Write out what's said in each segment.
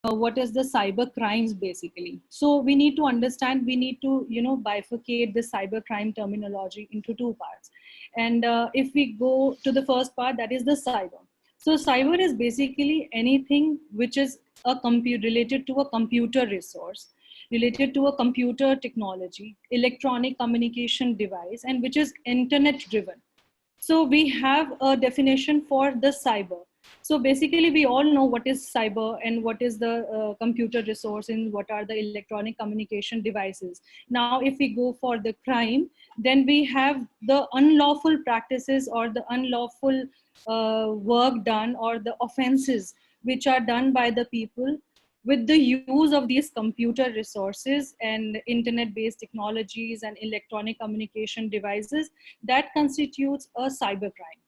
what is the cyber crimes basically. So we need to understand, we need to, bifurcate the cyber crime terminology into two parts. And if we go to the first part, that is the cyber. So cyber is basically anything which is related to a computer resource, related to a computer technology, electronic communication device, and which is internet driven. So we have a definition for the cyber. So basically, we all know what is cyber and what is the computer resource and what are the electronic communication devices. Now, if we go for the crime, then we have the unlawful practices or the unlawful work done or the offenses which are done by the people with the use of these computer resources and internet-based technologies and electronic communication devices, that constitutes a cybercrime.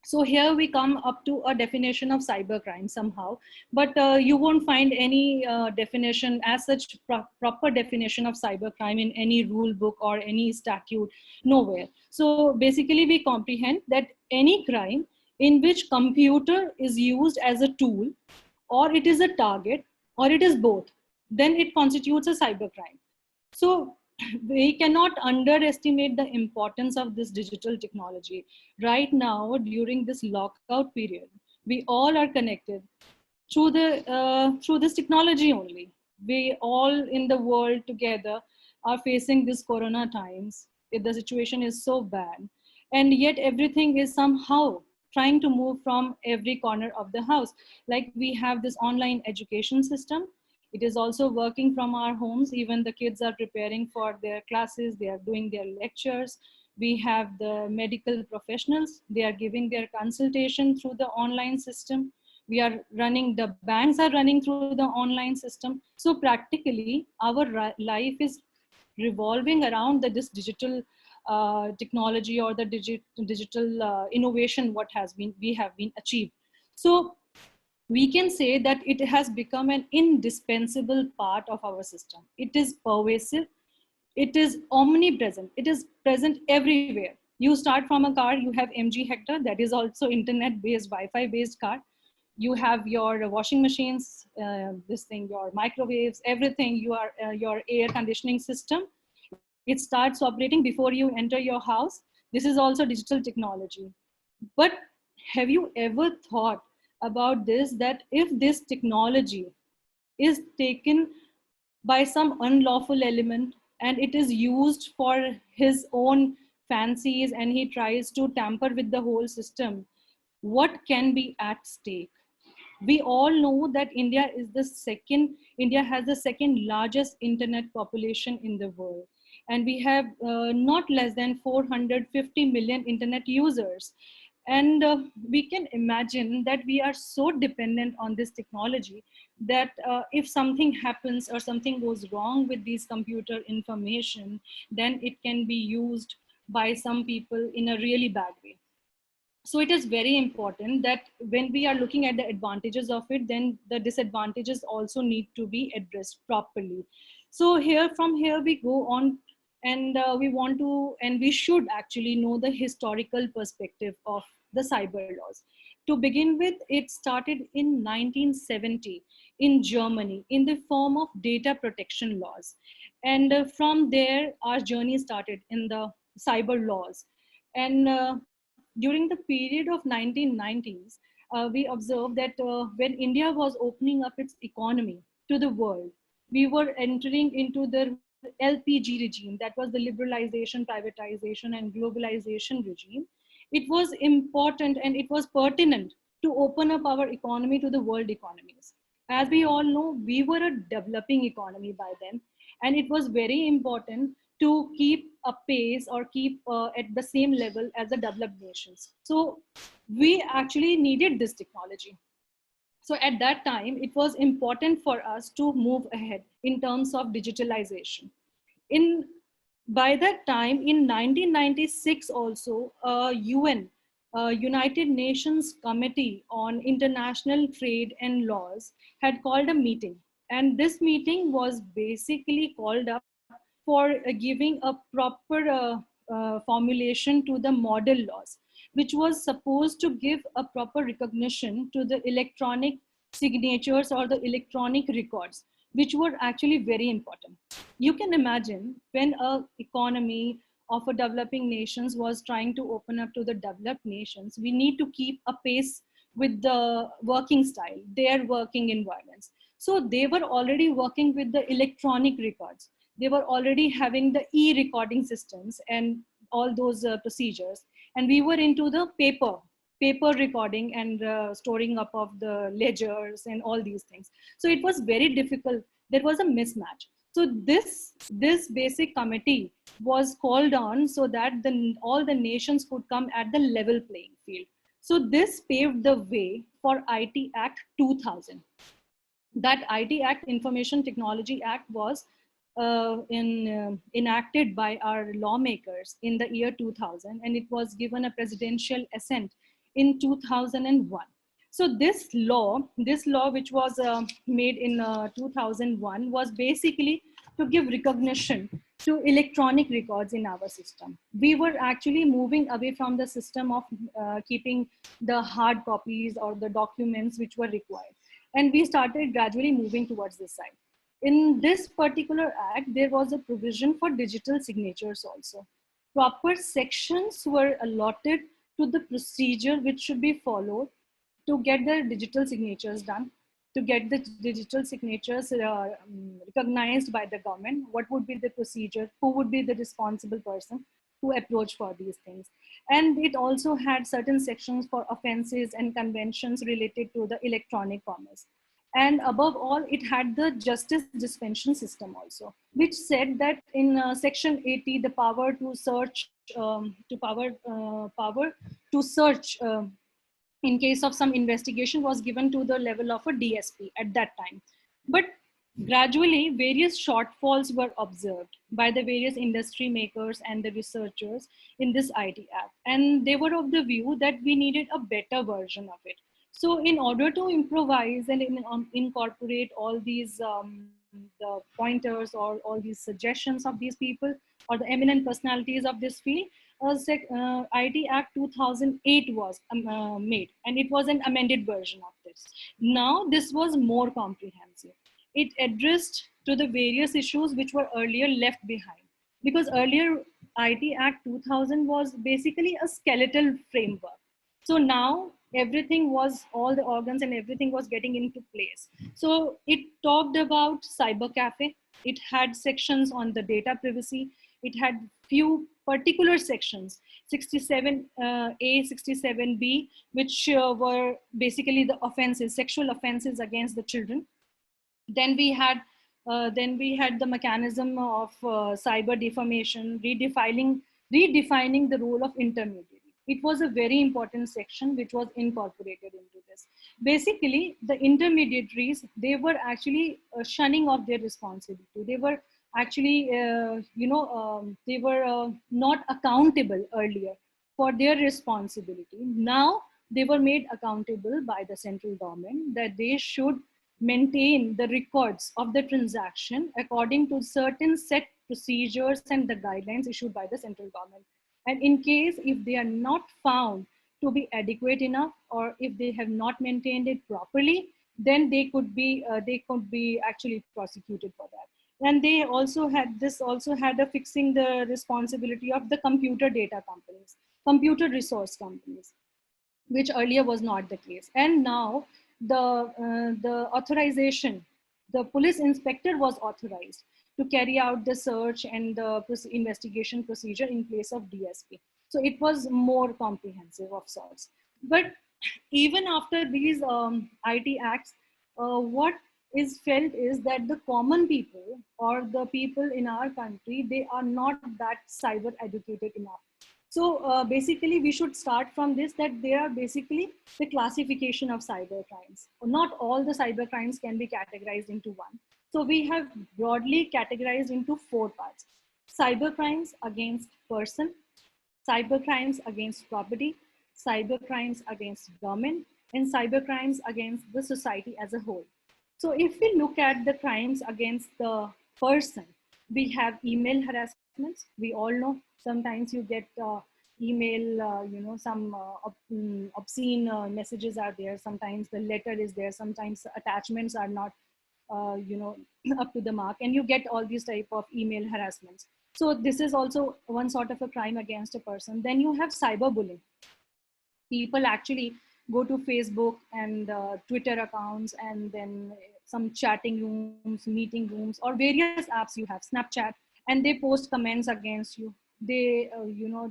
So here we come up to a definition of cybercrime somehow, but you won't find any definition as such, proper definition of cybercrime in any rule book or any statute, nowhere. So basically we comprehend that any crime in which computer is used as a tool, or it is a target, or it is both, then it constitutes a cybercrime. So we cannot underestimate the importance of this digital technology. Right now, during this lockout period, we all are connected through this technology only. We all in the world together are facing this corona times. The situation is so bad, and yet everything is somehow trying to move from every corner of the house. Like we have this online education system, it is also working from our homes. Even the kids are preparing for their classes, they are doing their lectures. We have the medical professionals, they are giving their consultation through the online system. We are running, the banks are running through the online system. So practically our life is revolving around this digital technology or the digital innovation what has been we have been achieved. So we can say that it has become an indispensable part of our system. It is pervasive, it is omnipresent, it is present everywhere. You start from a car, you have MG Hector, that is also internet based, Wi-Fi based car. You have your washing machines, this thing, your microwaves, everything. You are your air conditioning system, it starts operating before you enter your house. This is also digital technology. But have you ever thought about this, that if this technology is taken by some unlawful element and it is used for his own fancies and he tries to tamper with the whole system, what can be at stake? We all know that India has the second largest internet population in the world. And we have not less than 450 million internet users. And we can imagine that we are so dependent on this technology that if something happens or something goes wrong with these computer information, then it can be used by some people in a really bad way. So it is very important that when we are looking at the advantages of it, then the disadvantages also need to be addressed properly. So from here we go on, and we should actually know the historical perspective of the cyber laws. To begin with, it started in 1970 in Germany in the form of data protection laws. And from there, our journey started in the cyber laws. And during the period of 1990s, we observed that when India was opening up its economy to the world, we were entering into the LPG regime, that was the liberalization, privatization, and globalization regime. It was important and it was pertinent to open up our economy to the world economies. As we all know, we were a developing economy by then, and it was very important to keep a pace or keep at the same level as the developed nations. So we actually needed this technology. So at that time, it was important for us to move ahead in terms of digitalization. In By that time, in 1996 also, UN, United Nations Committee on International Trade and Laws, had called a meeting. And this meeting was basically called up for giving a proper formulation to the model laws, which was supposed to give a proper recognition to the electronic signatures or the electronic records, which were actually very important. You can imagine when a economy of a developing nations was trying to open up to the developed nations, we need to keep a pace with the working style, their working environments. So they were already working with the electronic records. They were already having the e-recording systems and all those procedures. And we were into the paper recording and storing up of the ledgers and all these things. So it was very difficult. There was a mismatch. So this basic committee was called on so that all the nations could come at the level playing field. So this paved the way for IT Act 2000. That IT Act, Information Technology Act, was enacted by our lawmakers in the year 2000, and it was given a presidential assent in 2001. So this law which was made in 2001 was basically to give recognition to electronic records in our system. We were actually moving away from the system of keeping the hard copies or the documents which were required. And we started gradually moving towards this side. In this particular act, there was a provision for digital signatures also. Proper sections were allotted to the procedure which should be followed to get the digital signatures done, to get the digital signatures recognized by the government. What would be the procedure? Who would be the responsible person to approach for these things? And it also had certain sections for offenses and conventions related to the electronic commerce. And above all, it had the justice dispensation system also, which said that in section 80, the power to search, power to search in case of some investigation was given to the level of a DSP at that time. But gradually, various shortfalls were observed by the various industry makers and the researchers in this IT Act. And they were of the view that we needed a better version of it. So in order to improvise and incorporate all these the pointers or all these suggestions of these people or the eminent personalities of this field, IT Act 2008 was made, and it was an amended version of this. Now this was more comprehensive. It addressed to the various issues which were earlier left behind, because earlier IT Act 2000 was basically a skeletal framework. So now everything was, all the organs and everything was getting into place. So it talked about cyber cafe. It had sections on the data privacy. It had few particular sections, 67A, 67B, which were basically the offenses, sexual offenses against the children. Then we had the mechanism of cyber defamation, redefining the role of intermediary. It was a very important section which was incorporated into this. Basically, the intermediaries, they were actually shunning of their responsibility. They were actually, they were not accountable earlier for their responsibility. Now they were made accountable by the central government that they should maintain the records of the transaction according to certain set procedures and the guidelines issued by the central government. And in case if they are not found to be adequate enough, or if they have not maintained it properly, then they could be actually prosecuted for that. And they also had a fixing the responsibility of the computer data companies, computer resource companies, which earlier was not the case. And now the authorization, the police inspector was authorized to carry out the search and the investigation procedure in place of DSP. So it was more comprehensive of sorts. But even after these IT acts, what is felt is that the common people or the people in our country, they are not that cyber educated enough. So basically, we should start from this, that there are basically the classification of cyber crimes. Not all the cyber crimes can be categorized into one. So we have broadly categorized into 4 parts: cyber crimes against person, cyber crimes against property, cyber crimes against government, and cyber crimes against the society as a whole. So if we look at the crimes against the person, we have email harassments. We all know sometimes you get email, some obscene messages are there. Sometimes the letter is there. Sometimes attachments are not, up to the mark, and you get all these type of email harassments. So this is also one sort of a crime against a person. Then you have cyberbullying. People actually go to Facebook and Twitter accounts, and then some chatting rooms, meeting rooms, or various apps you have, Snapchat, and they post comments against you. They,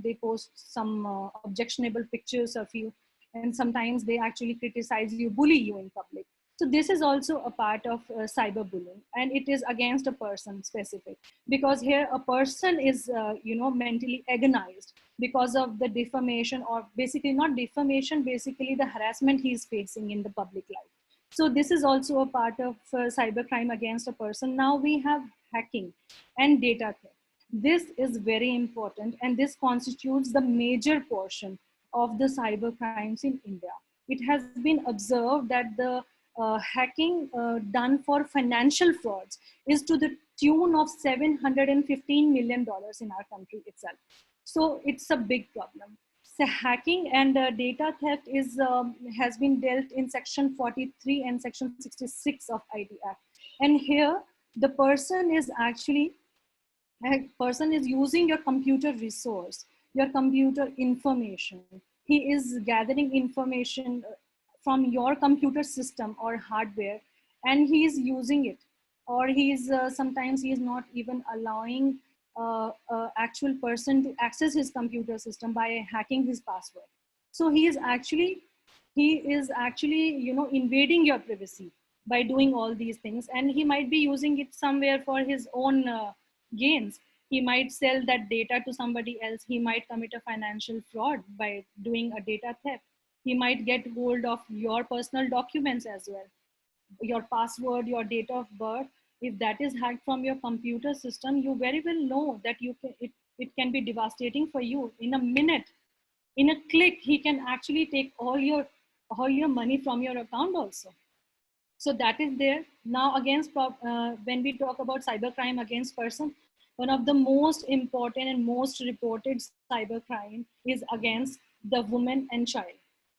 they post some objectionable pictures of you, and sometimes they actually criticize you, bully you in public. So this is also a part of cyberbullying, and it is against a person specific, because here a person is, mentally agonized because of the defamation, or basically not defamation, basically the harassment he's facing in the public life. So this is also a part of cybercrime against a person. Now we have hacking and data theft. This is very important, and this constitutes the major portion of the cyber crimes in India. It has been observed that the hacking done for financial frauds is to the tune of $715 million in our country itself. So it's a big problem. So hacking and data theft is has been dealt in section 43 and section 66 of IT Act. And here the person is using your computer resource, your computer information. He is gathering information from your computer system or hardware, and he is using it. Or he is sometimes he is not even allowing actual person to access his computer system by hacking his password. So he is actually invading your privacy by doing all these things, and he might be using it somewhere for his own gains. He might sell that data to somebody else. He might commit a financial fraud by doing a data theft. He might get hold of your personal documents as well, your password, your date of birth. If that is hacked from your computer system, you very well know that it can be devastating for you. In a minute, in a click, he can actually take all your money from your account also. So that is there. Now against when we talk about cybercrime against person, one of the most important and most reported cybercrime is against the woman and child.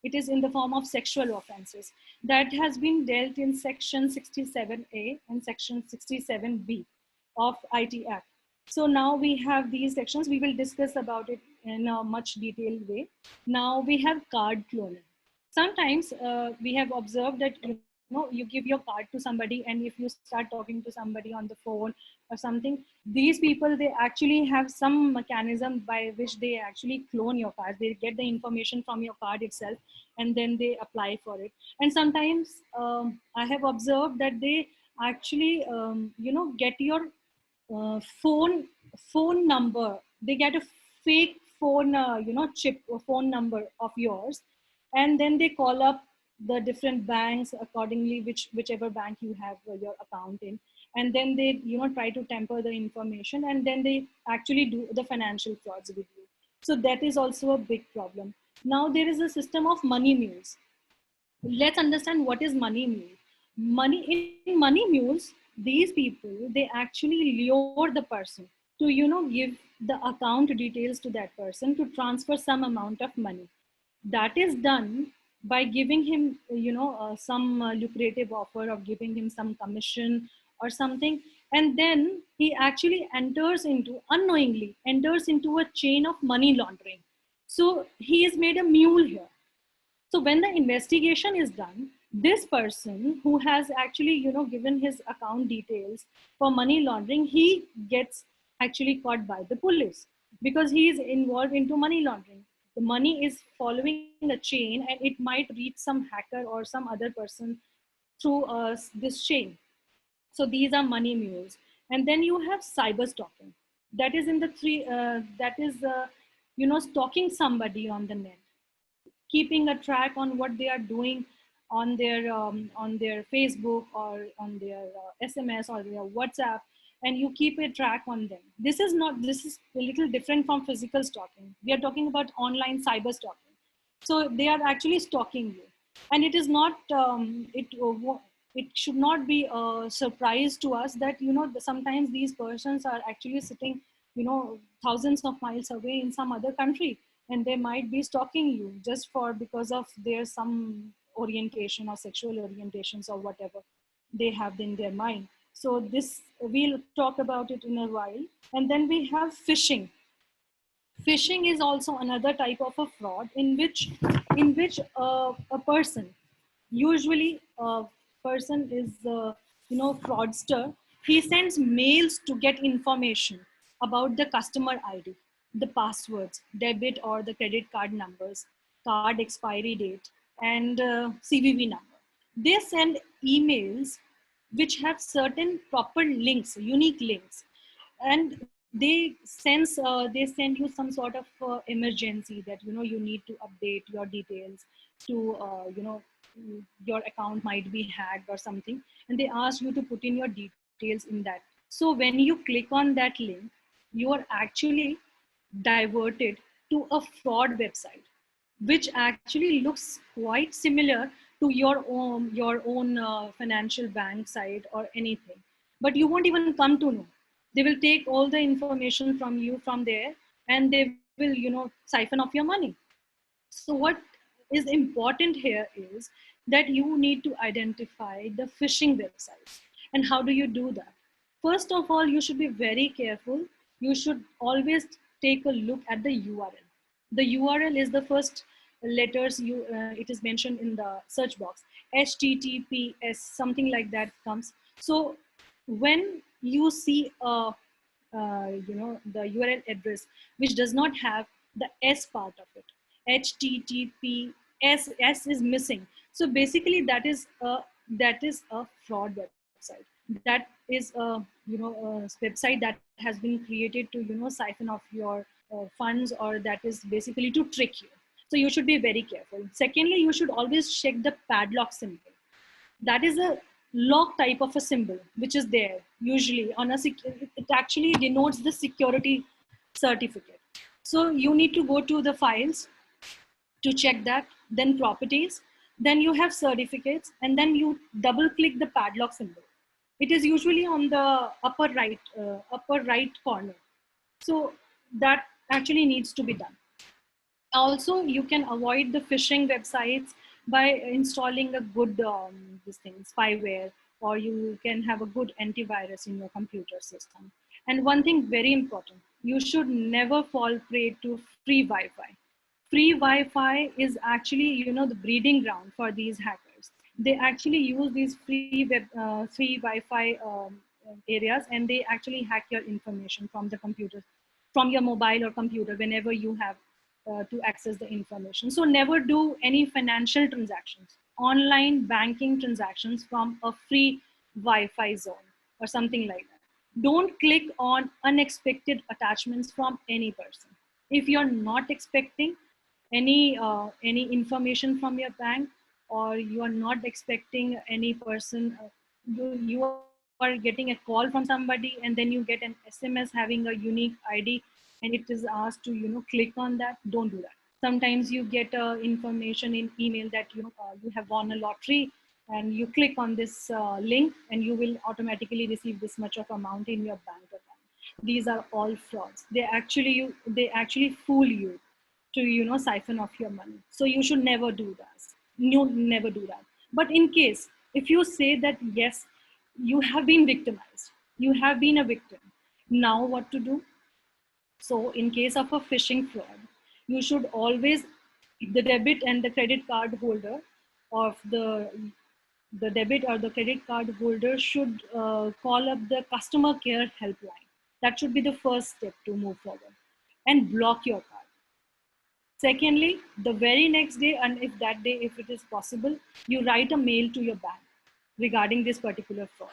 It is in the form of sexual offenses that has been dealt in section 67A and section 67B of IT Act. So now we have these sections. We will discuss about it in a much detailed way. Now we have card cloning. Sometimes we have observed that you give your card to somebody, and if you start talking to somebody on the phone or something, these people, they actually have some mechanism by which they actually clone your card. They get the information from your card itself, and then they apply for it. And sometimes I have observed that they actually get your phone number. They get a fake phone chip or phone number of yours, and then they call up the different banks accordingly, whichever bank you have your account in, and then they try to temper the information, and then they actually do the financial frauds with you. So that is also a big problem. Now there is a system of money mules. Let's understand what is money mule. In money mules, these people, they actually lure the person to give the account details to that person to transfer some amount of money. That is done by giving him some lucrative offer of giving him some commission or something, and then he actually unknowingly enters into a chain of money laundering. So he is made a mule here. So when the investigation is done, this person who has actually given his account details for money laundering, he gets actually caught by the police because he is involved into money laundering. The money is following a chain, and it might reach some hacker or some other person through this chain. So these are money mules. And then you have cyber stalking. That is in the three. That is stalking somebody on the net, keeping a track on what they are doing on their Facebook or on their SMS or their WhatsApp, and you keep a track on them. This is a little different from physical stalking. We are talking about online cyber stalking. So they are actually stalking you, and it is not it should not be a surprise to us that sometimes these persons are actually sitting thousands of miles away in some other country, and they might be stalking you just for because of their some orientation or sexual orientations or whatever they have in their mind. So this, we'll talk about it in a while. And then we have phishing. Phishing is also another type of a fraud in which a person, usually a person is fraudster. He sends mails to get information about the customer ID, the passwords, debit or the credit card numbers, card expiry date, and CVV number. They send emails which have certain proper links, unique links, and they send you some sort of emergency that you need to update your details to your account might be hacked or something, and they ask you to put in your details in that. So when you click on that link, you are actually diverted to a fraud website, which actually looks quite similar to your own financial bank site or anything, but you won't even come to know. They will take all the information from you from there, and they will siphon off your money. So what is important here is that you need to identify the phishing websites. And how do you do that? First of all, you should be very careful. You should always take a look at the URL. The URL is the first letters it is mentioned in the search box. HTTPS, something like that comes. So when you see the URL address which does not have the S part of it, HTTPS, S is missing. So basically that is a fraud website. That is a website that has been created to siphon off your funds, or that is basically to trick you. So you should be very careful. Secondly, you should always check the padlock symbol. That is a lock type of a symbol which is there usually on it actually denotes the security certificate. So you need to go to the files to check that, then properties, then you have certificates, and then you double click the padlock symbol. It is usually on the upper right corner. So that actually needs to be done. Also, you can avoid the phishing websites by installing a good this thing spyware, or you can have a good antivirus in your computer system. And one thing very important, you should never fall prey to free wi-fi. Free wi-fi is actually the breeding ground for these hackers. They actually use these free wi-fi areas, and they actually hack your information from the computer, from your mobile or computer, whenever you have to access the information. So never do any financial transactions, online banking transactions from a free Wi-Fi zone or something like that. Don't click on unexpected attachments from any person. If you're not expecting any information from your bank, or you are not expecting any person, you are getting a call from somebody, and then you get an SMS having a unique ID, and it is asked to click on that. Don't do that. Sometimes you get information in email that you have won a lottery, and you click on this link, and you will automatically receive this much of amount in your bank account. These are all frauds. They actually fool you to siphon off your money. So you should never do that. No, never do that. But in case if you say that yes, you have been victimized, you have been a victim, now what to do? So in case of a phishing fraud, you should always, the debit and the credit card holder of the debit or the credit card holder should call up the customer care helpline. That should be the first step to move forward, and block your card. Secondly, the very next day, and if that day, if it is possible, you write a mail to your bank regarding this particular fraud.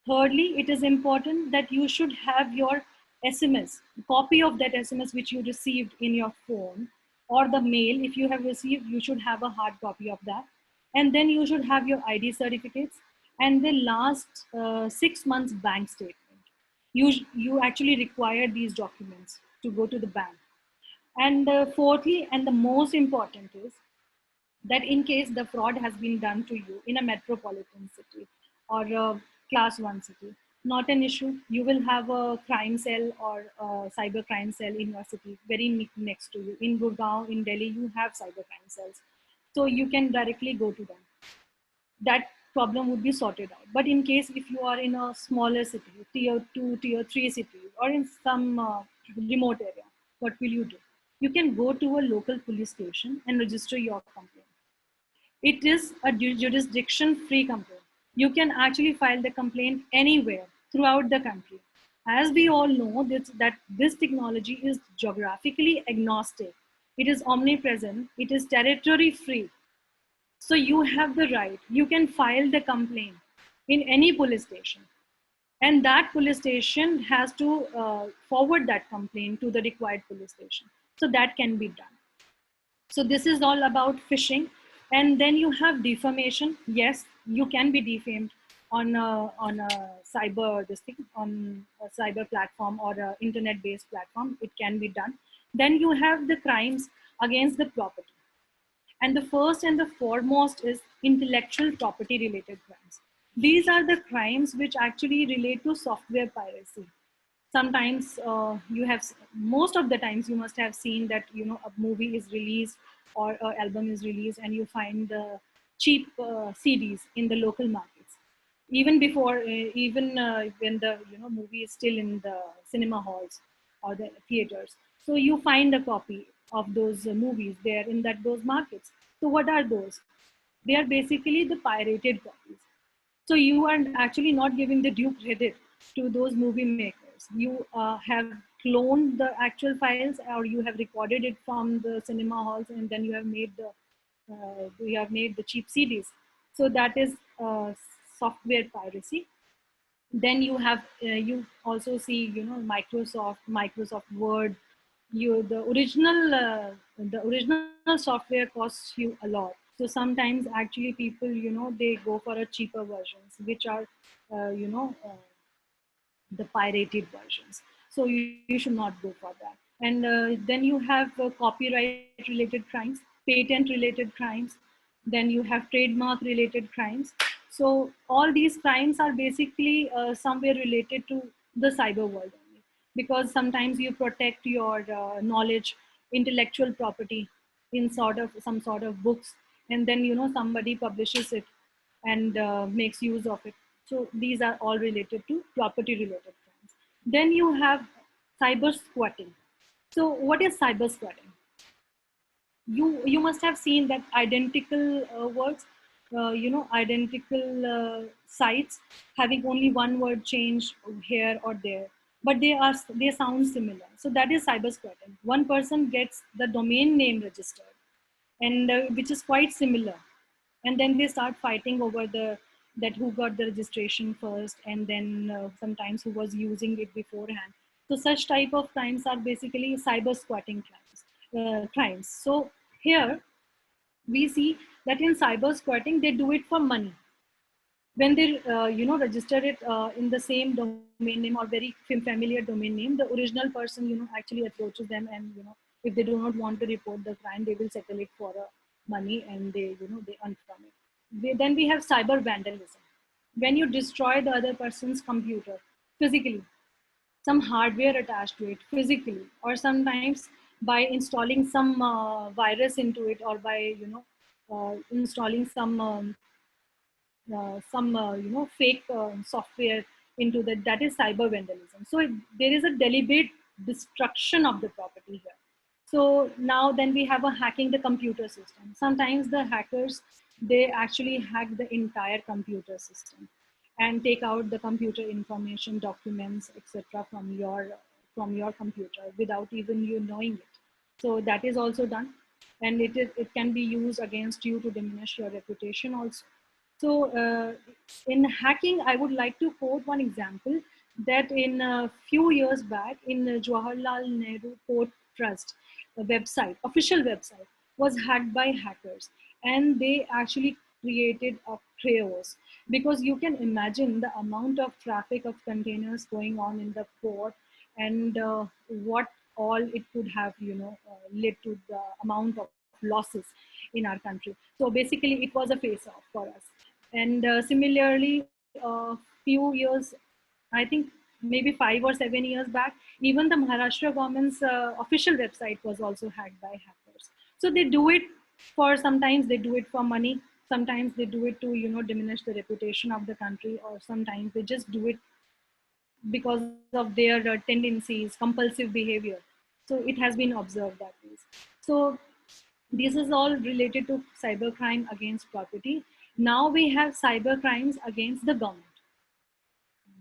Thirdly, it is important that you should have your SMS, copy of that SMS which you received in your phone, or the mail. If you have received, you should have a hard copy of that. And then you should have your ID certificates and the last 6 months bank statement. You actually require these documents to go to the bank. And fourthly, and the most important is that in case the fraud has been done to you in a metropolitan city or a class 1 city, not an issue. You will have a crime cell or a cyber crime cell in your city, very next to you. In Gurgaon, in Delhi, you have cyber crime cells. So you can directly go to them. That problem would be sorted out. But in case if you are in a smaller city, tier 2, tier 3 city, or in some remote area, what will you do? You can go to a local police station and register your complaint. It is a jurisdiction free complaint. You can actually file the complaint anywhere throughout the country. As we all know, that this technology is geographically agnostic, it is omnipresent, it is territory free. So you have the right, you can file the complaint in any police station. And that police station has to forward that complaint to the required police station. So that can be done. So this is all about phishing. And then you have defamation. Yes, you can be defamed on a cyber this thing, on a cyber platform or a internet based platform. It can be done. Then you have the crimes against the property. And the first and the foremost is intellectual property related crimes. These are the crimes which actually relate to software piracy. Sometimes you have, most of the times you must have seen that, you know, a movie is released or an album is released and you find the cheap CDs in the local markets. Even before, even when the, you know, movie is still in the cinema halls or the theaters. So you find a copy of those movies there in those markets. So what are those? They are basically the pirated copies. So you are actually not giving the due credit to those movie makers. You have cloned the actual files, or you have recorded it from the cinema halls, and then you have made the cheap CDs. So that is software piracy. Then you have you also see, you know, Microsoft Word. The original software costs you a lot. So sometimes actually people, you know, they go for a cheaper versions, which are the pirated versions. So you should not go for that. And then you have copyright related crimes, patent related crimes, then you have trademark related crimes. So all these crimes are basically somewhere related to the cyber world only, because sometimes you protect your knowledge, intellectual property in sort of some sort of books, and then, you know, somebody publishes it and makes use of it. So these are all related to property related crimes. Then you have cyber squatting. So what is cyber squatting? You must have seen that identical words, identical sites having only one word change here or there, but they sound similar. So that is cyber squatting. One person gets the domain name registered, and which is quite similar, and then they start fighting over the that who got the registration first, and then sometimes who was using it beforehand. So such type of crimes are basically cyber squatting crimes. So here we see that in cyber squatting they do it for money. When they register it in the same domain name or very familiar domain name, the original person, you know, actually approaches them, and, you know, if they do not want to report the crime, they will settle it for money, and they earn from it. Then we have cyber vandalism. When you destroy the other person's computer physically, some hardware attached to it physically, or sometimes by installing some virus into it, or by installing some fake software into that is cyber vandalism. So there is a deliberate destruction of the property here. So now then we have a hacking the computer system. Sometimes the hackers, they actually hack the entire computer system and take out the computer information, documents, etc. from your computer without even you knowing it. So that is also done, and it can be used against you to diminish your reputation also. So in hacking, I would like to quote one example that in a few years back in Jawaharlal Nehru Port Trust, a website, official website, was hacked by hackers, and they actually created a chaos, because you can imagine the amount of traffic of containers going on in the port, and what all it could have led to, the amount of losses in our country. So basically it was a face off for us. And similarly, a few years I think maybe 5 or 7 years back, even the Maharashtra government's official website was also hacked by hackers. So they do it for, sometimes they do it for money, sometimes they do it to, diminish the reputation of the country, or sometimes they just do it because of their tendencies, compulsive behavior. So it has been observed that way. So this is all related to cybercrime against property. Now we have cyber crimes against the government.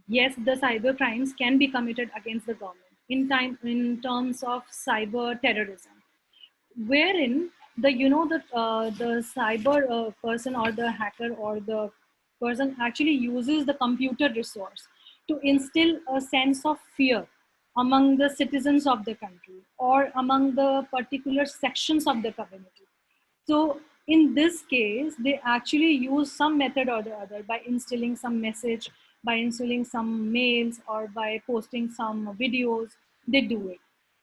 Yes, the cyber crimes can be committed against the government in terms of cyber terrorism, wherein the cyber person, or the hacker, or the person actually uses the computer resource to instill a sense of fear among the citizens of the country, or among the particular sections of the community. So in this case, they actually use some method or the other, by instilling some message, by instilling some mails, or by posting some videos. They do it,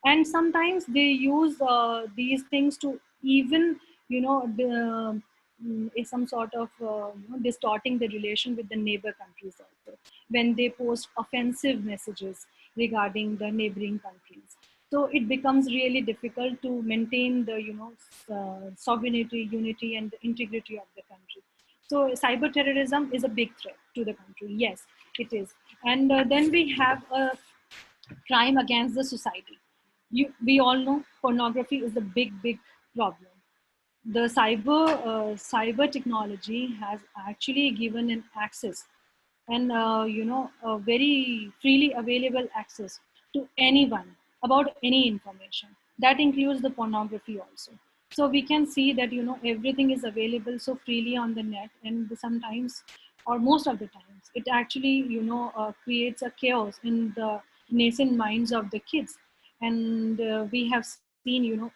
and sometimes they use these things to even, is some sort of distorting the relation with the neighbor countries also, when they post offensive messages regarding the neighboring countries. So it becomes really difficult to maintain the sovereignty, unity, and the integrity of the country. So cyber terrorism is a big threat to the country, yes, it is. And then we have a crime against the society. We all know pornography is a big problem. The cyber technology has actually given an access, and a very freely available access to anyone about any information. That includes the pornography also. So we can see that everything is available so freely on the net, and sometimes, or most of the times, it actually creates a chaos in the nascent minds of the kids. And we have seen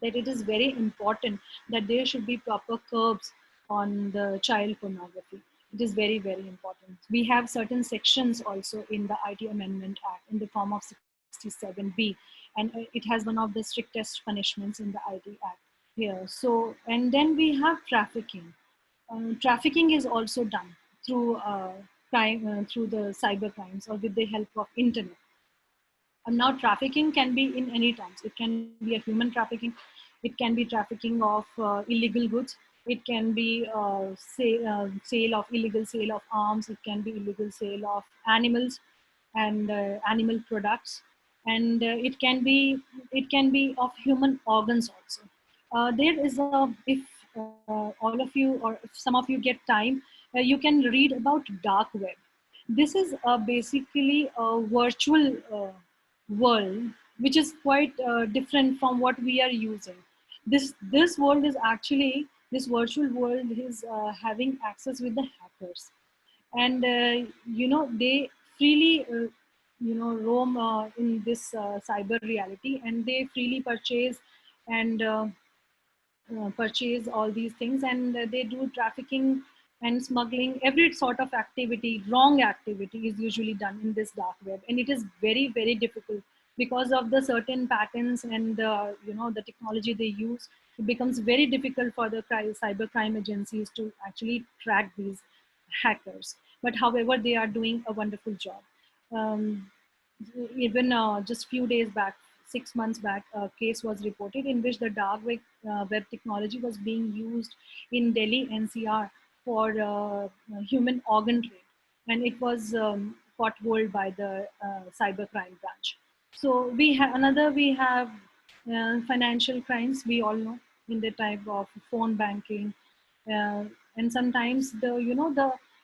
that it is very important that there should be proper curbs on the child pornography. It is very important. We have certain sections also in the IT Amendment Act in the form of 67B, and it has one of the strictest punishments in the IT Act here. So, and then we have trafficking. Trafficking is also done through through the cyber crimes, or with the help of internet. And now trafficking can be in any terms. It can be a human trafficking. It can be trafficking of illegal goods. It can be sale of illegal sale of arms. It can be illegal sale of animals and animal products. And it can be of human organs also. There is a, if all of you, or if some of you get time, you can read about dark web. This is basically a virtual world, which is quite different from what we are using. This world is actually, this virtual world is having access with the hackers. And they freely roam in this cyber reality, and they freely purchase and purchase all these things, and they do trafficking and smuggling. Every sort of activity, wrong activity, is usually done in this dark web, and it is very difficult because of the certain patterns and the technology they use. It becomes very difficult for the cyber crime agencies to actually track these hackers. But however, they are doing a wonderful job. um, Even just few days back, 6 months back, a case was reported in which the web technology was being used in Delhi NCR for human organ trade, and it was caught hold by the cyber crime branch. So we have financial crimes. We all know, in the type of phone banking, uh, and sometimes the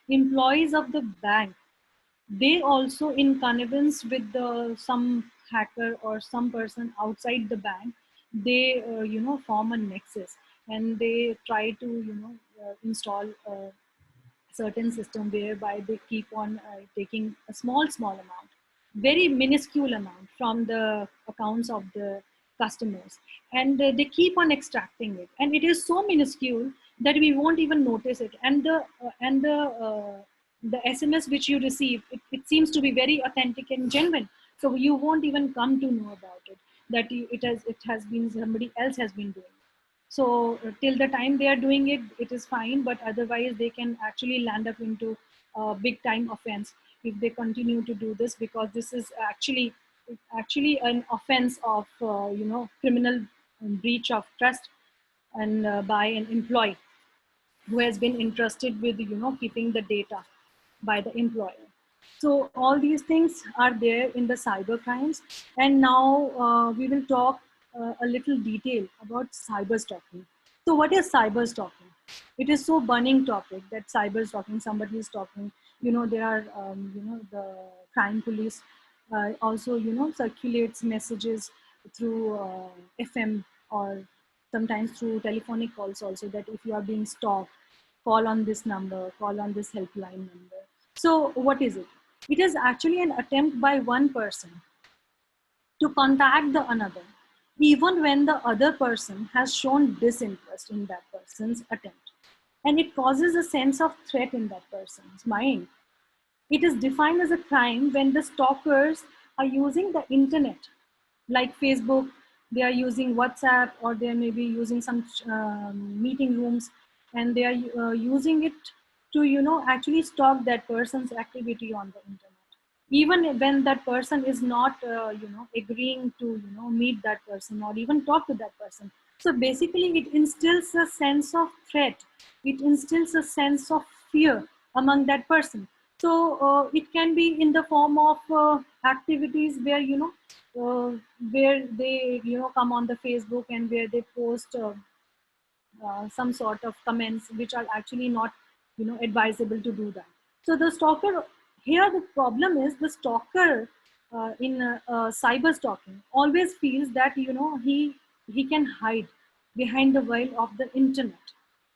employees of the bank, they also, in connivance with the some hacker or some person outside the bank, they form a nexus, and they try to install a certain system whereby they keep on taking a small amount, very minuscule amount, from the accounts of the customers, and they keep on extracting it, and it is so minuscule that we won't even notice it. And the SMS which you receive, it seems to be very authentic and genuine, so you won't even come to know about it, that it has been somebody else has been doing it. So till the time they are doing it, it is fine, but otherwise they can actually land up into a big time offense. if they continue to do this, because this is actually an offense of criminal breach of trust, and by an employee who has been entrusted with keeping the data by the employer. So all these things are there in the cyber crimes. And now we will talk a little detail about cyber stalking. So what is cyber stalking? It is so burning topic that cyber stalking, somebody is stalking, there are the crime police also circulates messages through FM, or sometimes through telephonic calls also, that if you are being stalked, call on this number, call on this helpline number. So what is it? It is actually an attempt by one person to contact the another, even when the other person has shown disinterest in that person's attempt. And it causes a sense of threat in that person's mind. It is defined as a crime when the stalkers are using the internet, like Facebook, they are using WhatsApp, or they may be using some meeting rooms, and they are using it to, actually stalk that person's activity on the internet. Even when that person is not, agreeing to, meet that person or even talk to that person. So basically, it instills a sense of threat. It instills a sense of fear among that person. So it can be in the form of activities where where they come on the Facebook, and where they post some sort of comments which are actually not advisable to do that. So the stalker, here the problem is the stalker in cyber stalking always feels that he can hide behind the veil of the internet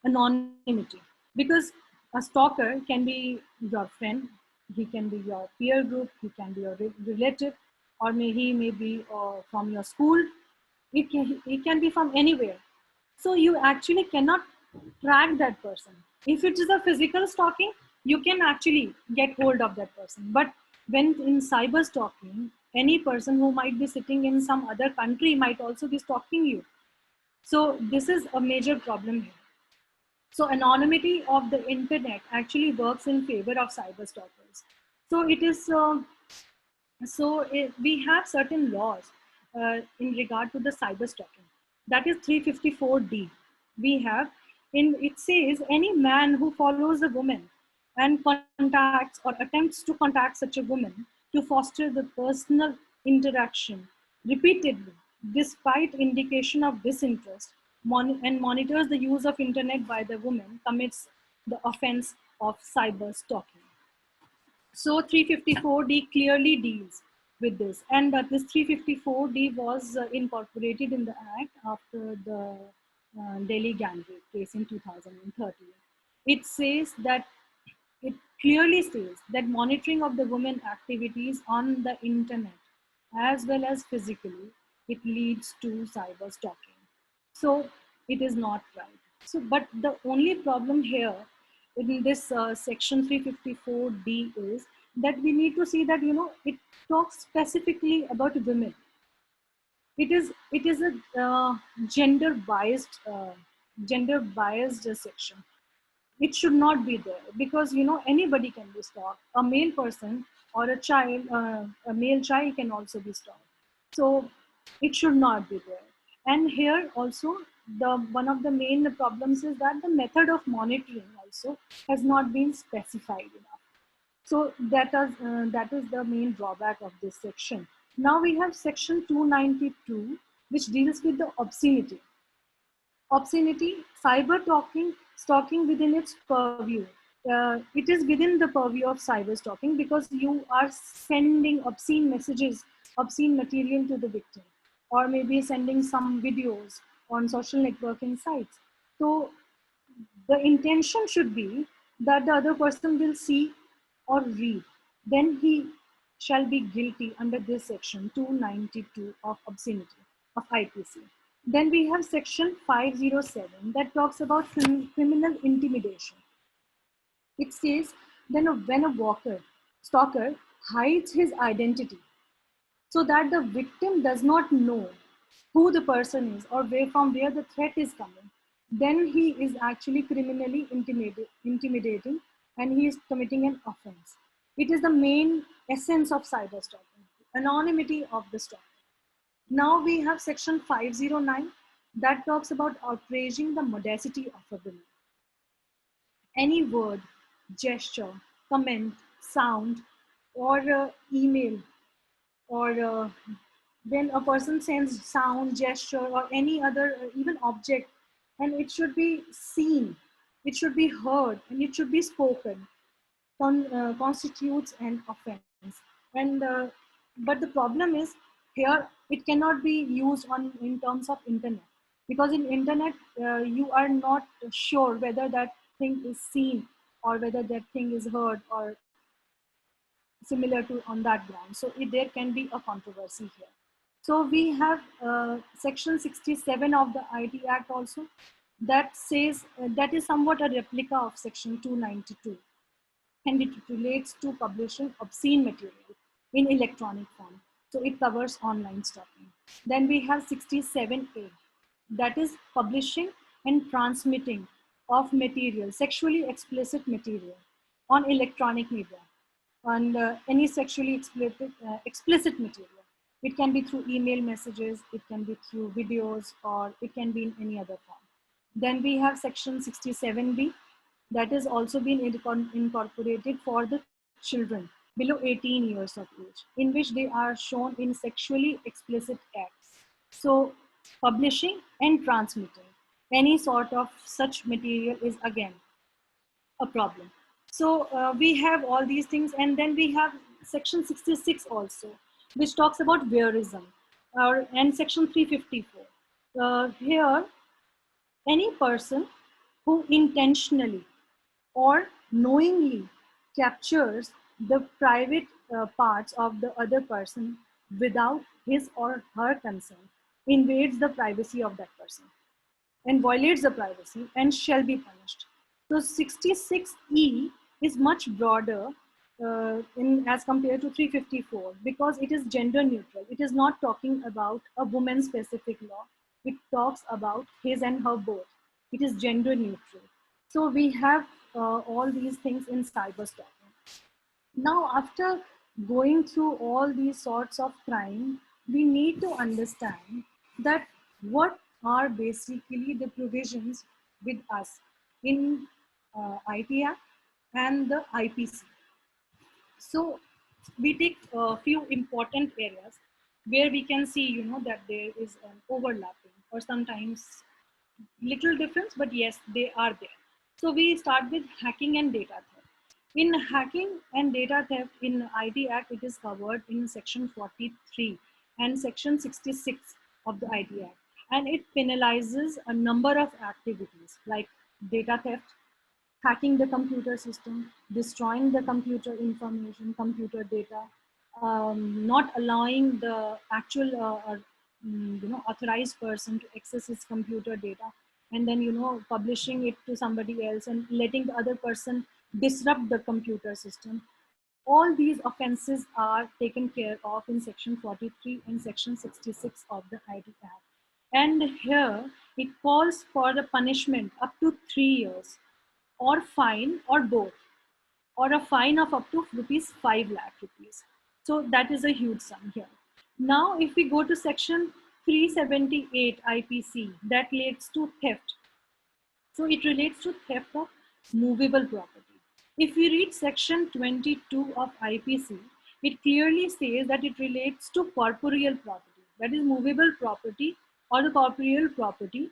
anonymity, because a stalker can be your friend, he can be your peer group, he can be your relative, or he may be from your school, it can be from anywhere. So you actually cannot track that person. If it is a physical stalking, you can actually get hold of that person. But when in cyber stalking, any person who might be sitting in some other country might also be stalking you. So this is a major problem here. So anonymity of the internet actually works in favor of cyber stalkers. So it is we have certain laws in regard to the cyber stalking. That is 354D. We have, in it says, any man who follows a woman and contacts or attempts to contact such a woman to foster the personal interaction repeatedly, despite indication of disinterest, and monitors the use of internet by the woman, commits the offense of cyber stalking. So 354D clearly deals with this, and that this 354D was incorporated in the Act after the Delhi gang rape case in 2013. It says that, it clearly states that monitoring of the women activities on the internet as well as physically, it leads to cyber stalking. So it is not right. So, but the only problem here in this section 354D is that we need to see that it talks specifically about women. It is a gender biased section. It should not be there, because anybody can be stalked. A male person or a child, a male child can also be stalked. So it should not be there. And here also, the one of the main problems is that the method of monitoring also has not been specified enough. So that is the main drawback of this section. Now we have section 292, which deals with the obscenity. Obscenity, cyber stalking within its purview. It is within the purview of cyber stalking, because you are sending obscene messages, obscene material to the victim, or maybe sending some videos on social networking sites. So the intention should be that the other person will see or read. Then he shall be guilty under this section 292 of obscenity of IPC. Then we have section 507 that talks about criminal intimidation. It says, then when a stalker hides his identity so that the victim does not know who the person is or from where the threat is coming, then he is actually criminally intimidating, and he is committing an offense. It is the main essence of cyber stalking, anonymity of the stalker. Now we have section 509 that talks about outraging the modesty of a woman. Any word, gesture, comment, sound, or email, or when a person sends sound, gesture, or any other even object, and it should be seen, it should be heard, and it should be spoken, constitutes an offense. And but the problem is here it cannot be used on in terms of internet, because in internet you are not sure whether that thing is seen or whether that thing is heard or similar to on that ground. So there can be a controversy here. So we have section 67 of the IT Act also that says that is somewhat a replica of section 292, and it relates to publishing obscene material in electronic form. So it covers online stalking. Then we have 67A, that is publishing and transmitting of material, sexually explicit material on electronic media, and any sexually explicit material. It can be through email messages, it can be through videos, or it can be in any other form. Then we have section 67B, that is also been incorporated for the children below 18 years of age, in which they are shown in sexually explicit acts. So publishing and transmitting any sort of such material is again a problem. So we have all these things, and then we have section 66 also, which talks about voyeurism, and section 354. Here, any person who intentionally or knowingly captures the private parts of the other person without his or her consent invades the privacy of that person and violates the privacy and shall be punished. So 66E is much broader as compared to 354, because it is gender neutral. It is not talking about a woman specific law. It talks about his and her both. It is gender neutral. So we have all these things in cyber stalking. Now, after going through all these sorts of crime, we need to understand that what are basically the provisions with us in IT Act and the IPC. So we take a few important areas where we can see, that there is an overlapping or sometimes little difference, but yes, they are there. So we start with hacking and data theft. In hacking and data theft in IT Act, it is covered in section 43 and section 66 of the IT Act. And it penalizes a number of activities like data theft, hacking the computer system, destroying the computer information, computer data, not allowing the actual authorized person to access his computer data, and then publishing it to somebody else and letting the other person disrupt the computer system. All these offenses are taken care of in section 43 and section 66 of the IT Act. And here it calls for the punishment up to 3 years or fine or both, or a fine of up to rupees 5 lakh rupees. So that is a huge sum here. Now, if we go to section 378 IPC, that relates to theft. So it relates to theft of movable property. If we read section 22 of IPC, it clearly says that it relates to corporeal property, that is movable property or the corporeal property,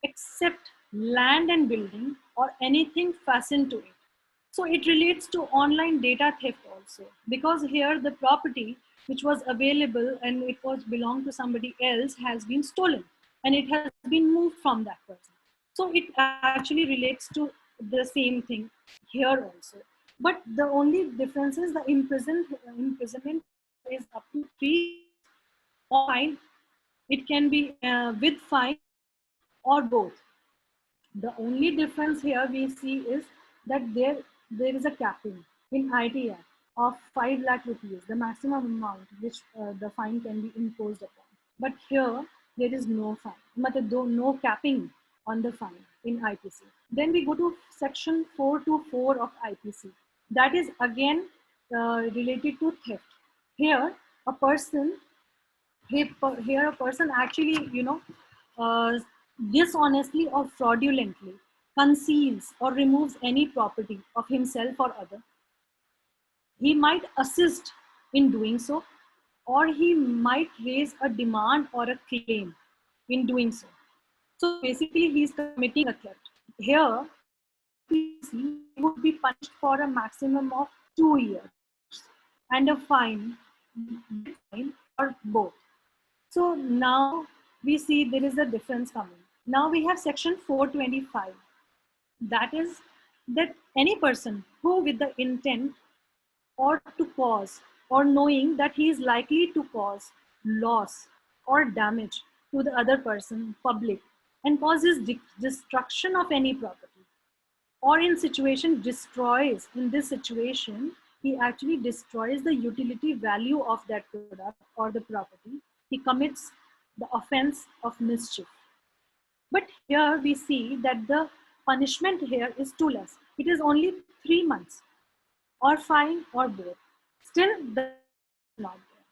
except land and building or anything fastened to it. So it relates to online data theft also, because here the property which was available and it was belonged to somebody else has been stolen and it has been moved from that person. So it actually relates to the same thing here also. But the only difference is the imprisonment is up to 3 years or fine. It can be with fine or both. The only difference here we see is that there is a capping in IT Act of 5 lakh rupees, the maximum amount which the fine can be imposed upon. But here there is no fine, no capping on the fine in IPC. Then we go to section 424 of IPC. That is again related to theft. Here, a person, here a person actually, uh, dishonestly or fraudulently conceals or removes any property of himself or other. He might assist in doing so, or he might raise a demand or a claim in doing so. So basically, he is committing a theft. Here, in IPC, he would be punished for a maximum of 2 years and a fine, with fine or both. So now we see there is a difference coming. Now we have section 425. That is that any person who with the intent or to cause or knowing that he is likely to cause loss or damage to the other person, public, and causes destruction of any property, or in situation destroys, in this situation he actually destroys the utility value of that product or the property, he commits the offense of mischief. But here we see that the punishment here is too less. It is only 3 months or fine or both. Still, the not there.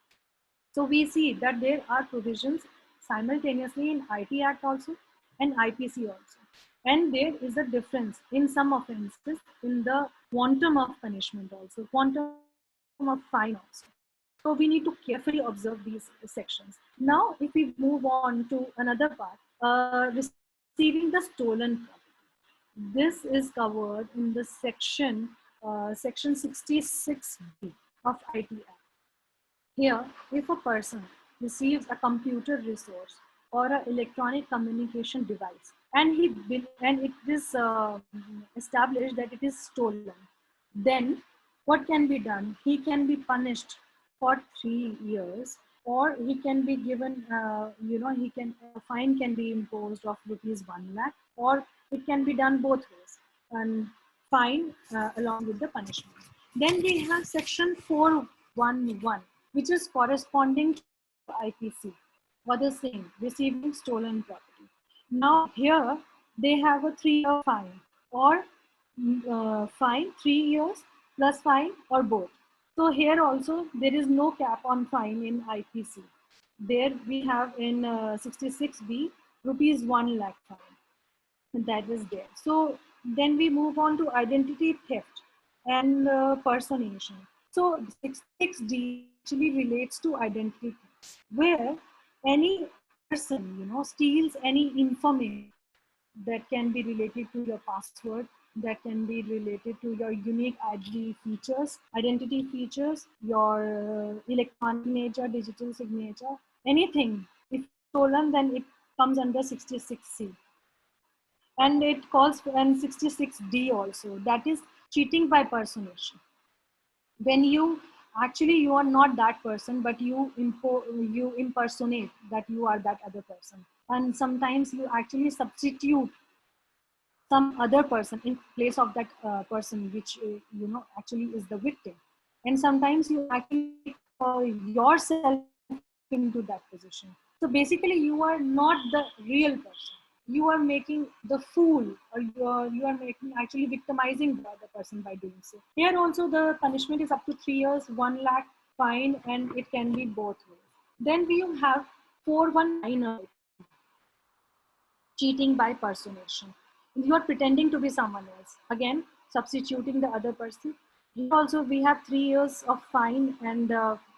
So we see that there are provisions simultaneously in IT Act also and IPC also. And there is a difference in some offenses in the quantum of punishment also, quantum of fine also. So we need to carefully observe these sections. Now, if we move on to another part, receiving the stolen property. This is covered in the section 66B of IT Act. Here, if a person receives a computer resource or an electronic communication device, and it is established that it is stolen, then what can be done? He can be punished for 3 years, or he can be given, he can a fine can be imposed of rupees 1 lakh, or it can be done both ways, and fine along with the punishment. Then we have section 411, which is corresponding to IPC, or the same, receiving stolen property. Now here they have a 3-year fine, or fine 3 years plus fine or both. So here also there is no cap on fine in IPC. There we have in 66B rupees 1 lakh fine. That is there. So then we move on to identity theft and personation. So 66D actually relates to identity theft, where any person, steals any information that can be related to your password, that can be related to your unique identity features, your electronic signature, digital signature, anything. If stolen, then it comes under 66C, and it calls for and 66D also, that is cheating by personation. When you are not that person, but you impersonate that you are that other person, and sometimes you actually substitute some other person in place of that person, which actually is the victim, and sometimes you actually yourself into that position. So basically you are not the real person, you are making the fool, or you are making actually victimizing the other person by doing so. Here also the punishment is up to 3 years, 1 lakh fine, and it can be both ways. Then we have 419, cheating by personation. You are pretending to be someone else. Again, substituting the other person. Here also we have 3 years of fine, and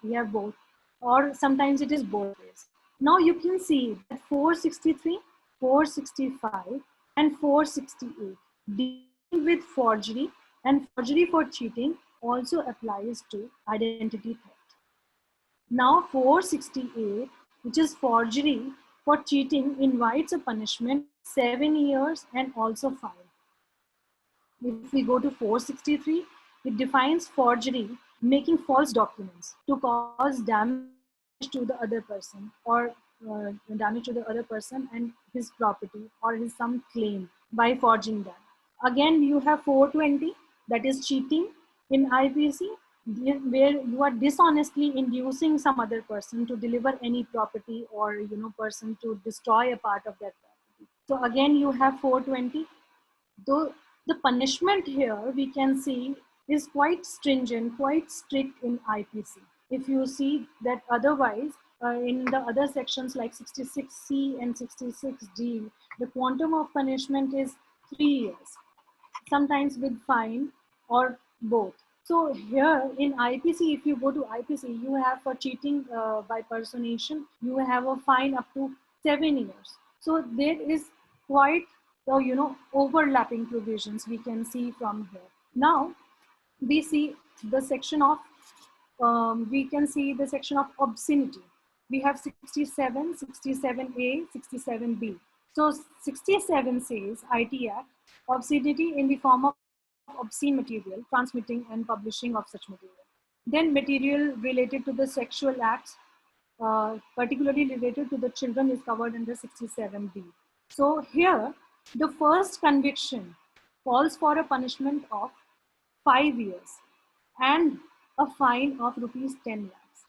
we have both. Or sometimes it is both ways. Now you can see that 463, 465, and 468 dealing with forgery, and forgery for cheating also applies to identity theft. Now 468, which is forgery for cheating, invites a punishment 7 years and also fine. If we go to 463, it defines forgery, making false documents to cause damage to the other person, or damage to the other person and his property or his some claim by forging them. Again, you have 420, that is cheating in IPC, where you are dishonestly inducing some other person to deliver any property, or person to destroy a part of that property. So again, you have 420. Though the punishment here we can see is quite stringent, quite strict in IPC. If you see that otherwise, in the other sections like 66C and 66D, the quantum of punishment is 3 years, sometimes with fine or both. So here in IPC, if you go to IPC, you have for cheating by personation, you have a fine up to 7 years. So there is quite overlapping provisions we can see from here. Now we see the section of we can see the section of obscenity. We have 67, 67A, 67B. So 67 says IT Act, obscenity in the form of obscene material, transmitting and publishing of such material. Then material related to the sexual acts, particularly related to the children, is covered under 67B. So here, the first conviction calls for a punishment of 5 years and a fine of rupees 10 lakhs.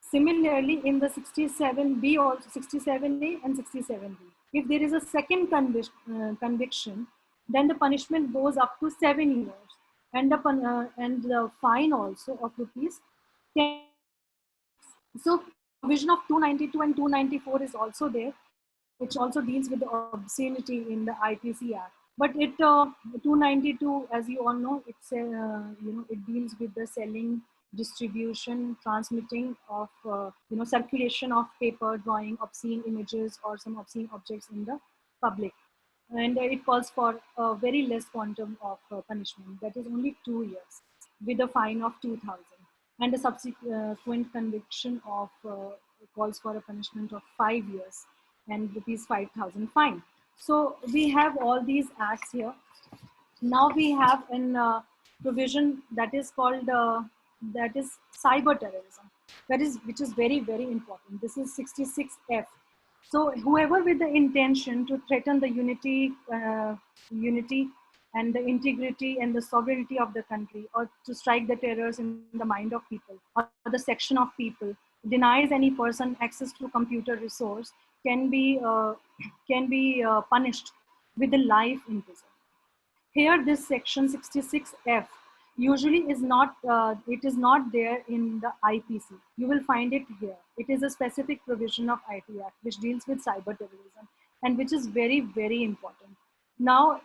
Similarly, in the 67B, also 67A and 67B, if there is a second conviction, then the punishment goes up to 7 years and the fine also of rupees 10. So provision of 292 and 294 is also there, which also deals with the obscenity in the IPC Act. But it 292, as you all know, it's it deals with the selling, distribution, transmitting of circulation of paper, drawing, obscene images or some obscene objects in the public, and it calls for a very less quantum of punishment, that is only 2 years, with a fine of 2,000, and a subsequent conviction of calls for a punishment of 5 years and rupees 5,000 fine. So we have all these acts here. Now we have a provision that is called that is cyber terrorism, which is very, very important. This is 66F. So whoever with the intention to threaten the unity and the integrity and the sovereignty of the country, or to strike the terrors in the mind of people or the section of people, denies any person access to computer resource, can be punished with a life in prison. Here, this section 66F usually is not, it is not there in the IPC. You will find it here. It is a specific provision of IT Act which deals with cyber terrorism and which is very, very important. Now,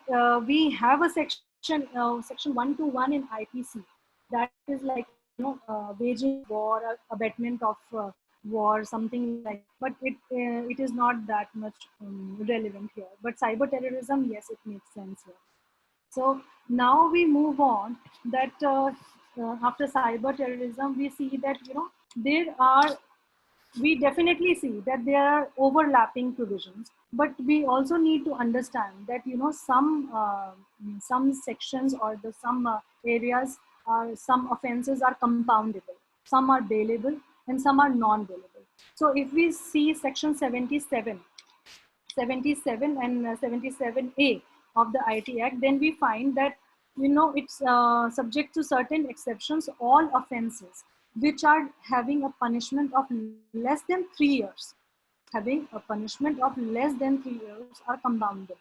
we have a section 121 in IPC that is like, waging war, abetment of war, something like, but it is not that much relevant here. But cyber terrorism, yes, it makes sense here. So now we move on that after cyber terrorism, we see that, we definitely see that there are overlapping provisions, but we also need to understand that, some sections or some areas, some offenses are compoundable, some are bailable, and some are non-bailable. So if we see section 77 and 77A of the IT Act, then we find that, it's subject to certain exceptions. All offenses which are having a punishment of less than 3 years, are compoundable.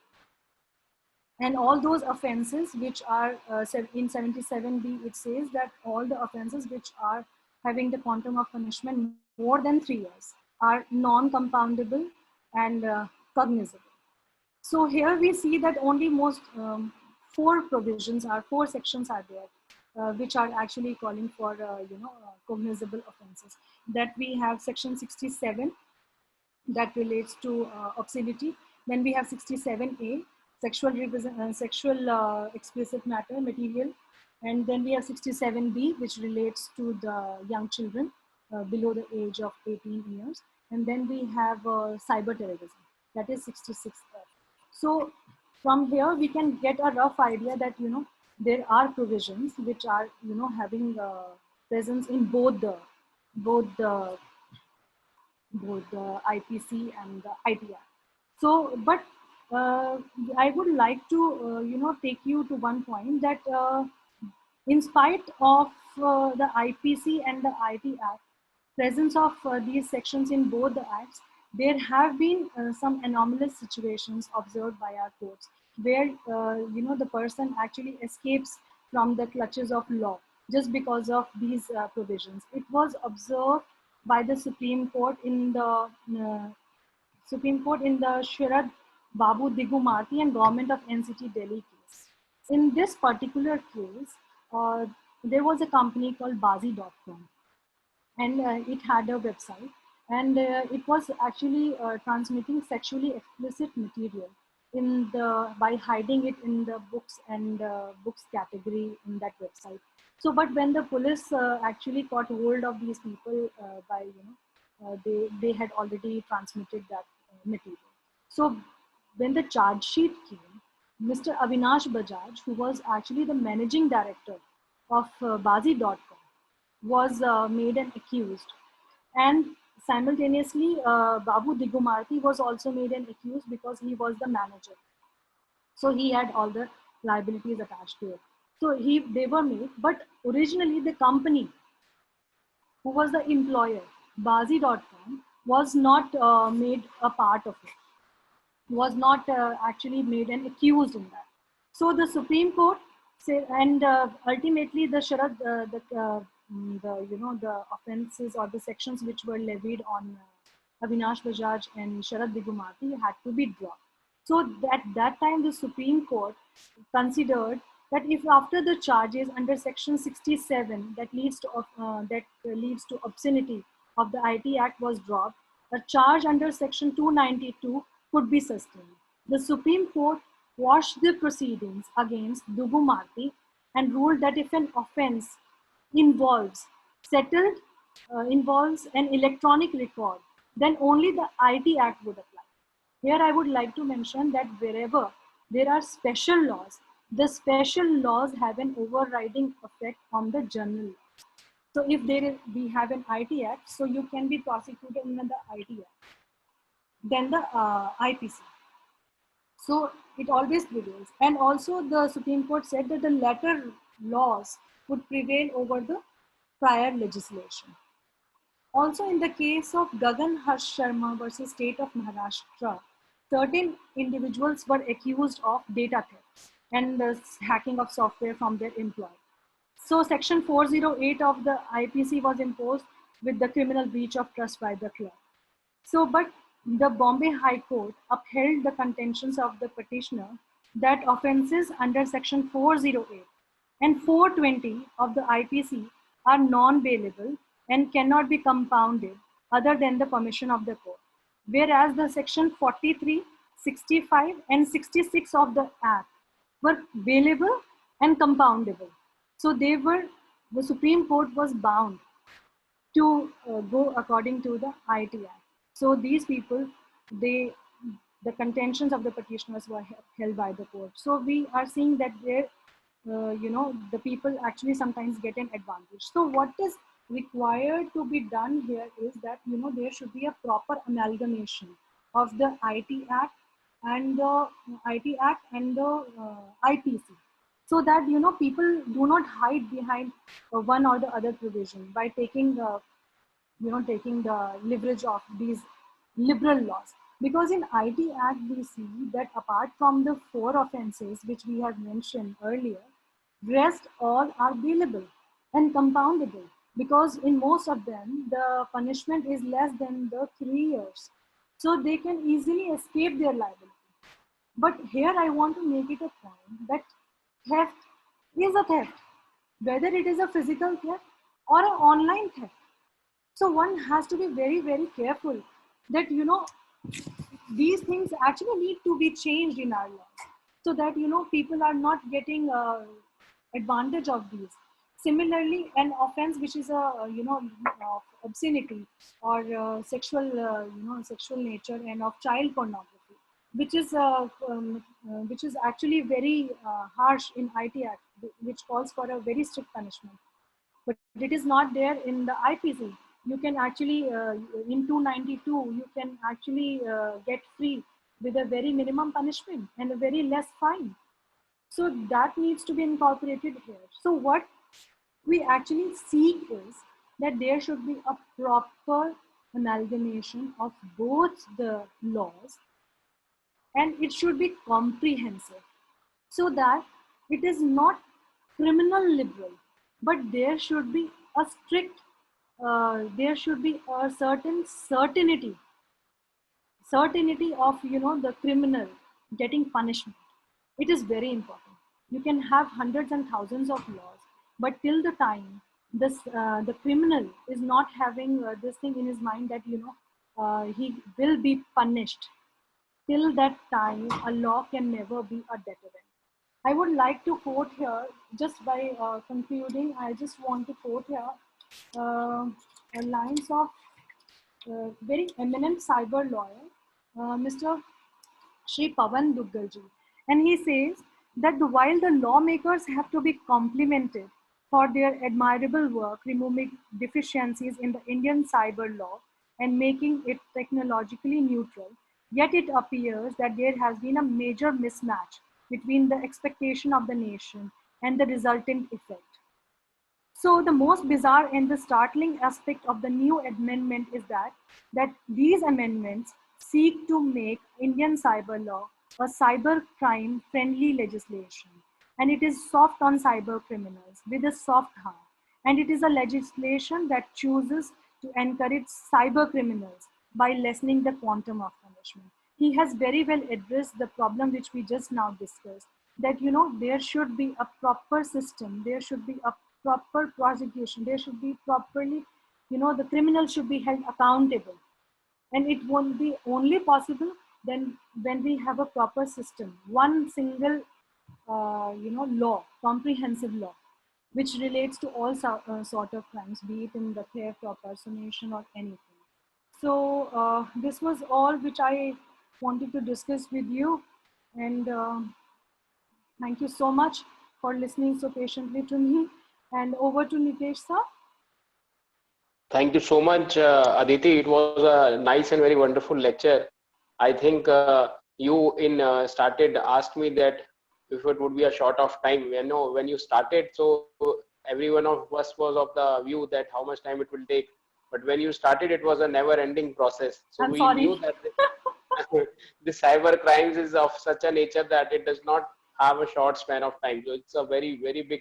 And all those offenses which are in 77B, it says that all the offenses which are having the quantum of punishment more than 3 years are non-compoundable and cognizable. So here we see that only most four sections are there, which are actually calling for cognizable offenses. That we have section 67 that relates to obscenity. Then we have 67A, sexual explicit matter material, and then we have 67B, which relates to the young children below the age of 18 years, and then we have cyber terrorism, that is 66F. So from here we can get a rough idea that there are provisions which are having presence in both the IPC and the ITR. So, but I would like to take you to one point that in spite of the IPC and the IT Act, presence of these sections in both the acts, there have been some anomalous situations observed by our courts where the person actually escapes from the clutches of law just because of these provisions. It was observed by the Supreme Court in the Sharad Babu Digumarti and Government of NCT Delhi case. In this particular case, uh, there was a company called Bazi.com, and it had a website, and it was actually transmitting sexually explicit material in the by hiding it in the books and books category in that website. So but when the police actually got hold of these people, by they had already transmitted that material. So when the charge sheet came, Mr. Avinash Bajaj, who was actually the managing director of Bazi.com, was made an accused. And simultaneously, Babu Digumarti was also made an accused because he was the manager. So he had all the liabilities attached to it. So they were made, but originally the company who was the employer, Bazi.com, was not made a part of it, was not actually made an accused in that. So the Supreme Court said, and ultimately the the offences or the sections which were levied on Avinash Bajaj and Sharad Digumarti had to be dropped. So at that time, the Supreme Court considered that if after the charges under Section 67 that leads to obscenity of the IT Act was dropped, a charge under Section 292 could be sustained. The Supreme Court quashed the proceedings against Dugumarti and ruled that if an offence involves settled involves an electronic record, then only the IT Act would apply. Here I would like to mention that wherever there are special laws, the special laws have an overriding effect on the general law. So if we have an IT Act, so you can be prosecuted under the IT Act, then the IPC. So it always prevails. And also the Supreme Court said that the latter laws would prevail over the prior legislation. Also, in the case of Gagan Harsh Sharma versus State of Maharashtra, certain individuals were accused of data theft and the hacking of software from their employer. So Section 408 of the IPC was imposed with the criminal breach of trust by the clerk. So, but the Bombay High Court upheld the contentions of the petitioner that offences under Section 408 and 420 of the IPC are non-bailable and cannot be compounded other than the permission of the court. Whereas the Section 43, 65 and 66 of the Act were bailable and compoundable. So the Supreme Court was bound to go according to the IT Act. So these people, the contentions of the petitioners were held by the court. So we are seeing that the people actually sometimes get an advantage. So what is required to be done here is that, there should be a proper amalgamation of the IT Act and the IPC, so that, people do not hide behind one or the other provision by taking the leverage of these liberal laws. Because in IT Act, we see that apart from the 4 offenses which we have mentioned earlier, rest all are bailable and compoundable, because in most of them, the punishment is less than the 3 years. So they can easily escape their liability. But here I want to make it a point that theft is a theft, whether it is a physical theft or an online theft. So one has to be very, very careful that, these things actually need to be changed in our laws, so that, people are not getting advantage of these. Similarly, an offense which is obscenity or sexual nature and of child pornography, which is actually very harsh in IT Act, which calls for a very strict punishment, but it is not there in the IPC. You can actually, in 292, you can actually get free with a very minimum punishment and a very less fine. So that needs to be incorporated here. So what we actually seek is that there should be a proper amalgamation of both the laws, and it should be comprehensive, so that it is not criminal liberal, but there should be a strict, there should be a certain certainty of, you know, the criminal getting punishment. It is very important. You can have hundreds and thousands of laws, but till the time the criminal is not having this thing in his mind that, you know, he will be punished, till that time a law can never be a deterrent. I would like to quote here, just by concluding, I just want to quote here uh, lines of very eminent cyber lawyer, Mr. Sri Pawan Duggalji. And he says that while the lawmakers have to be complimented for their admirable work removing deficiencies in the Indian cyber law and making it technologically neutral, yet it appears that there has been a major mismatch between the expectation of the nation and the resultant effect. So the most bizarre and the startling aspect of the new amendment is that these amendments seek to make Indian cyber law a cyber crime friendly legislation, and it is soft on cyber criminals with a soft heart, and it is a legislation that chooses to encourage cyber criminals by lessening the quantum of punishment. He has very well addressed the problem which we just now discussed, that, you know, there should be a proper system, there should be a proper prosecution, there should be properly, you know, the criminal should be held accountable, and it won't be only possible then when we have a proper system, one single you know, law, comprehensive law, which relates to all sort of crimes, be it in the theft or personation or anything. So this was all which I wanted to discuss with you, and thank you so much for listening so patiently to me. And over to Nitesh sir. Thank you so much, Aditi. It was a nice and very wonderful lecture. I think you in started asked me that if it would be a short of time. You know, when you started, so every one of us was of the view that how much time it will take. But when you started, it was a never-ending process. So I'm we knew sorry. that the cyber crimes is of such a nature that it does not have a short span of time. So it's a very, very big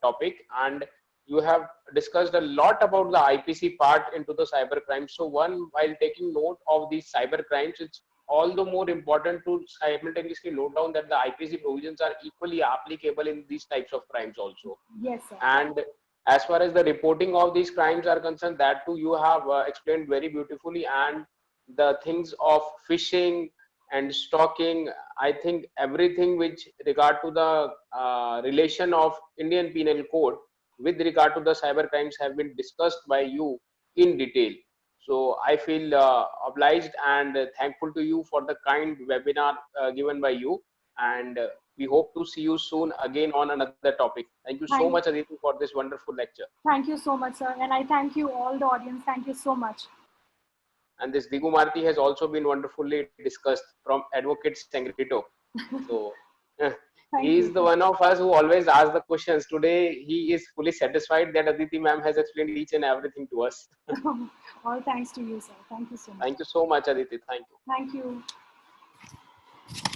topic, and you have discussed a lot about the IPC part into the cyber crimes. So one, while taking note of these cyber crimes, it's all the more important to simultaneously note down that the IPC provisions are equally applicable in these types of crimes also. Yes sir. And as far as the reporting of these crimes are concerned, that too you have explained very beautifully. And the things of phishing and stalking, I think everything which regard to the relation of Indian Penal Code with regard to the cyber crimes have been discussed by you in detail. So I feel obliged and thankful to you for the kind webinar given by you. And we hope to see you soon again on another topic. Thank you so Thank, much, Aditi, for this wonderful lecture. thank you so much, sir. And I thank you all the audience. Thank you so much. And this Digu Marti has also been wonderfully discussed from Advocate Sangrito. So Thank he is you. the one of us who always asks the questions. Today, he is fully satisfied that Aditi ma'am has explained each and everything to us. All thanks to you, sir. Thank you so much. Thank you so much, Aditi. Thank you. Thank you.